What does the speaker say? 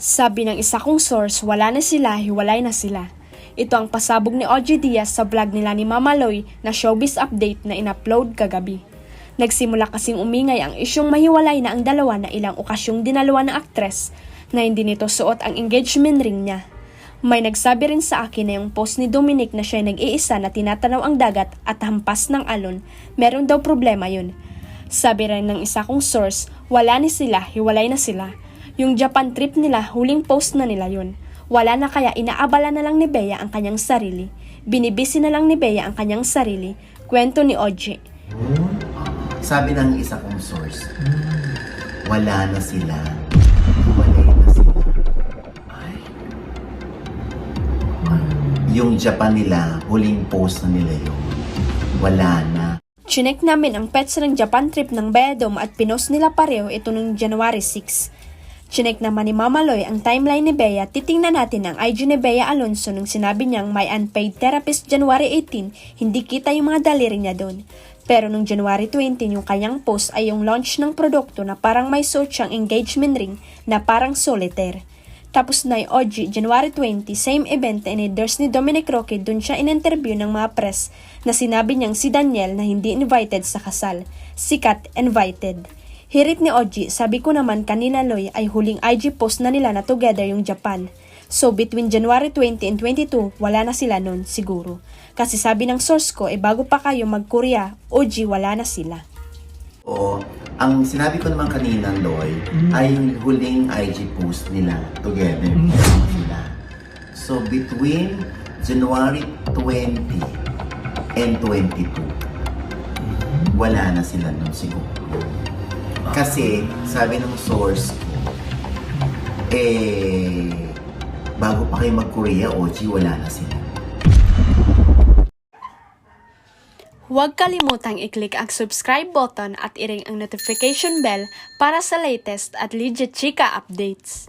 Sabi ng isa kong source, wala na sila, hiwalay na sila. Ito ang pasabog ni OG Diaz sa vlog nila ni Mama Loy na showbiz update na in-upload kagabi. Nagsimula kasing umingay ang isyong mahiwalay na ang dalawa na ilang okasyong dinaluan ng aktres na hindi nito suot ang engagement ring niya. May nagsabi rin sa akin na yung post ni Dominic na siya nag-iisa na tinatanaw ang dagat at hampas ng alon, meron daw problema yun. Sabi rin ng isa kong source, wala ni sila, hiwalay na sila. Yung Japan trip nila, huling post na nila yun. Wala na kaya inaabala na lang ni Bea ang kanyang sarili. Binibisi na lang ni Bea ang kanyang sarili. Kwento ni OG. Sabi ng isa kong source, wala na sila. Hiwalay na sila. Ay. Yung Japan nila, huling post na nila yun. Wala na. Chinek namin ang pets ng Japan trip ng Beadom at pinost nila pareho ito noong January 6. Chinek naman ni Mama Loy ang timeline ni Bea. Titingnan natin ang IG ni Bea Alonzo nung sinabi niyang may unpaid therapist January 18, hindi kita yung mga daliri niya doon. Pero nung January 20, yung kanyang post ay yung launch ng produkto na parang may suot siyang engagement ring na parang solitaire. Tapos na yung OG, January 20, same event na in-endorse ni Dominic Roque, dun siya in-interview ng mga press na sinabi niyang si Daniel na hindi invited sa kasal. Si Kat invited. Hirit ni OG, sabi ko naman kanina Loy ay huling IG post na nila na together yung Japan. So between January 20 and 22, wala na sila nun siguro. Kasi sabi ng source ko, bago pa kayo mag-Korea, OG wala na sila. O, ang sinabi ko naman kanina, Loy, ay yung huling IG post nila together. Sila. So between January 20 and 22, wala na sila nun siguro. Kasi, sabi ng source ko, bago pa kayo mag-Korea, OG, wala na sila. Huwag kalimutang i-click ang subscribe button at i-ring ang notification bell para sa latest at legit chika updates.